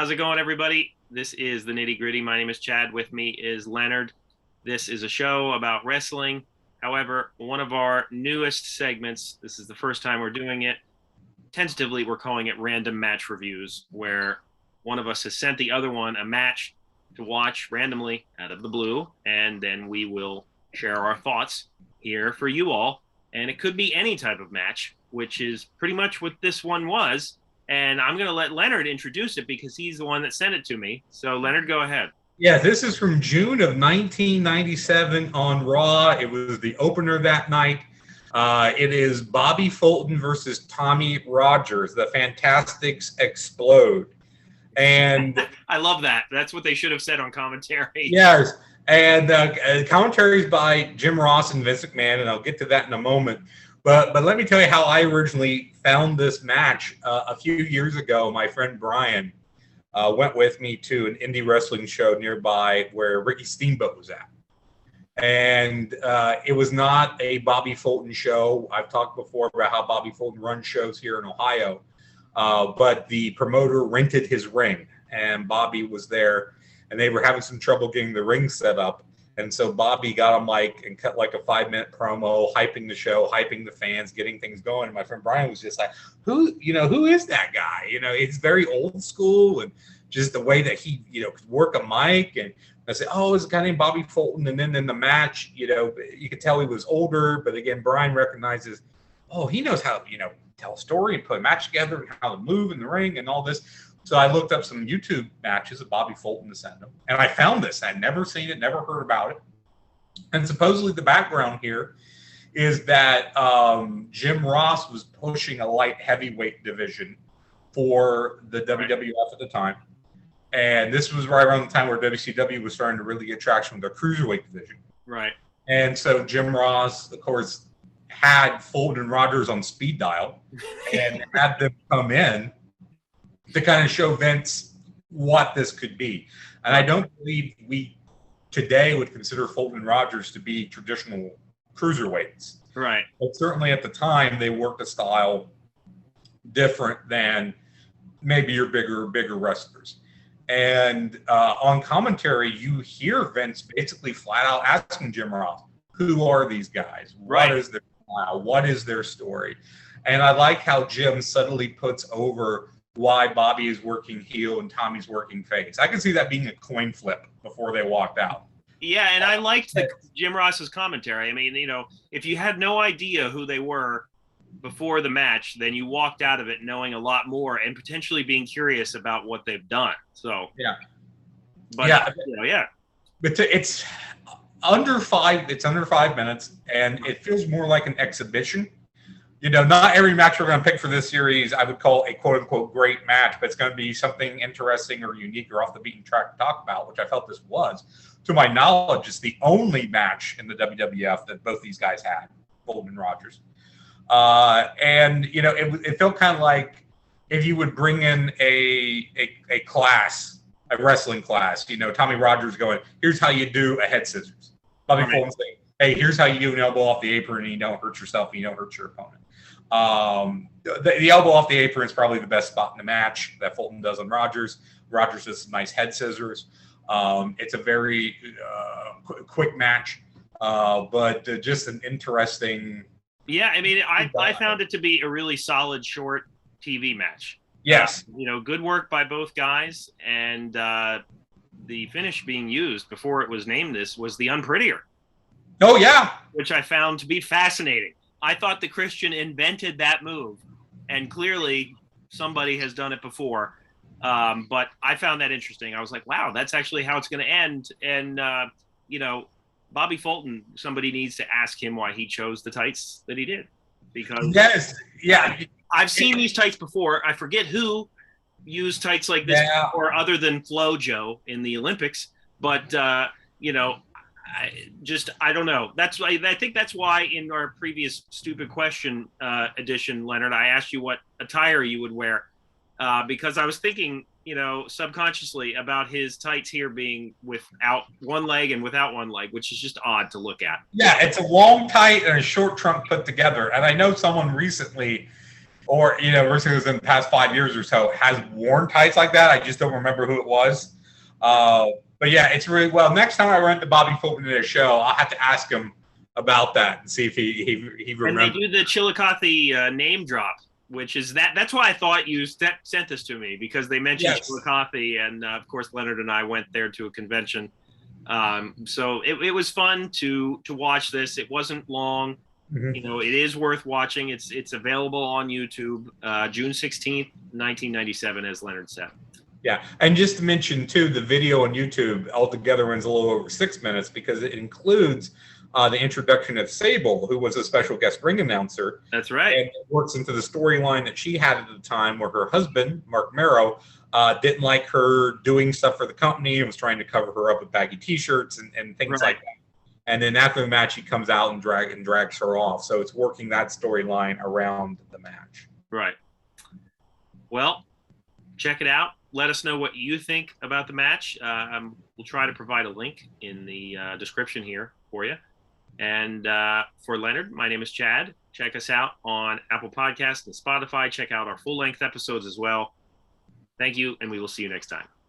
How's it going, everybody? This is the Nitty Gritty. My name is Chad. With me is Leonard. This is a show about wrestling. However, one of our newest segments, this is the first time we're doing it. Tentatively, we're calling it Random Match Reviews, where one of us has sent the other one a match to watch randomly out of the blue, and then we will share our thoughts here for you all. And it could be any type of match, which is pretty much what this one was. And I'm going to let Leonard introduce it because he's the one that sent it to me. So, Leonard, go ahead. Yeah, this is from June of 1997 on Raw. It was the opener that night. It is Bobby Fulton versus Tommy Rogers. The Fantastics explode. And I love that. That's what they should have said on commentary. Yes. And commentaries by Jim Ross and Vince McMahon, and I'll get to that in a moment. But let me tell you how I originally found this match. A few years ago, my friend Brian went with me to an indie wrestling show nearby where Ricky Steamboat was at. And it was not a Bobby Fulton show. I've talked before about how Bobby Fulton runs shows here in Ohio. But the promoter rented his ring, and Bobby was there, and they were having some trouble getting the ring set up. And so Bobby got on mic and cut like a 5-minute promo, hyping the show, hyping the fans, getting things going. And my friend Brian was just like, who is that guy? It's very old school, and just the way that he, could work a mic. And I said, oh, it's a guy named Bobby Fulton. And then in the match, you could tell he was older. But again, Brian recognizes, oh, he knows how, tell a story and put a match together and how to move in the ring and all this. So I looked up some YouTube matches of Bobby Fulton to send him, and I found this. I'd never seen it, never heard about it. And supposedly the background here is that Jim Ross was pushing a light heavyweight division for the WWF at the time. And this was right around the time where WCW was starting to really get traction with their cruiserweight division. Right. And so Jim Ross, of course, had Fulton and Rogers on speed dial and had them come in to kind of show Vince what this could be. And I don't believe we today would consider Fulton and Rogers to be traditional cruiserweights. Right. But certainly at the time, they worked a style different than maybe your bigger wrestlers. And on commentary, you hear Vince basically flat out asking Jim Ross, who are these guys? Right. What is their style? What is their story? And I like how Jim subtly puts over why Bobby is working heel and Tommy's working face. I can see that being a coin flip before they walked out. Yeah, and I liked Jim Ross's commentary. I mean, if you had no idea who they were before the match, then you walked out of it knowing a lot more and potentially being curious about what they've done. So yeah, but yeah. But it's under 5 minutes, and it feels more like an exhibition. Not every match we're going to pick for this series I would call a quote-unquote great match, but it's going to be something interesting or unique or off the beaten track to talk about, which I felt this was. To my knowledge, it's the only match in the WWF that both these guys had, Fulton and Rogers. And, it felt kind of like if you would bring in a class, a wrestling class, Tommy Rogers going, here's how you do a head scissors. Bobby Fulton saying, hey, here's how you do an elbow off the apron and you don't hurt yourself and you don't hurt your opponent. The elbow off the apron is probably the best spot in the match that Fulton does on Rogers. Rogers does some nice head scissors. It's a very quick match, but just an interesting. Yeah, I mean, I found it to be a really solid short TV match. Yes. Good work by both guys, and the finish being used before it was named this was the Unprettier. Oh, yeah. Which I found to be fascinating. I thought the Christian invented that move, and clearly somebody has done it before. But I found that interesting. I was like, wow, that's actually how it's going to end. And, Bobby Fulton, somebody needs to ask him why he chose the tights that he did. Because yes, yeah, I've seen these tights before. I forget who used tights like this before, other than Flo Joe in the Olympics. But, I don't know. I think that's why in our previous stupid question edition, Leonard, I asked you what attire you would wear because I was thinking, subconsciously about his tights here being without one leg and without one leg, which is just odd to look at. Yeah, it's a long tight and a short trunk put together. And I know someone recently or wrestlers in the past 5 years or so has worn tights like that. I just don't remember who it was. But yeah, it's really well. Next time I run into Bobby Fulton at a show, I'll have to ask him about that and see if he And they remembers. do the Chillicothe name drop, which is that's why I thought you sent this to me, because they mentioned Yes. Chillicothe, and of course Leonard and I went there to a convention. So it was fun to watch this. It wasn't long. Mm-hmm. It is worth watching. It's available on YouTube, June 16th, 1997, as Leonard said. Yeah, and just to mention too, the video on YouTube altogether runs a little over 6 minutes because it includes the introduction of Sable, who was a special guest ring announcer. That's right. And it works into the storyline that she had at the time, where her husband, Mark Marrow, didn't like her doing stuff for the company and was trying to cover her up with baggy T-shirts and things like that. And then after the match, he comes out and drags her off. So it's working that storyline around the match. Right. Well, check it out. Let us know what you think about the match. We'll try to provide a link in the description here for you. And for Leonard, my name is Chad. Check us out on Apple Podcasts and Spotify. Check out our full-length episodes as well. Thank you, and we will see you next time.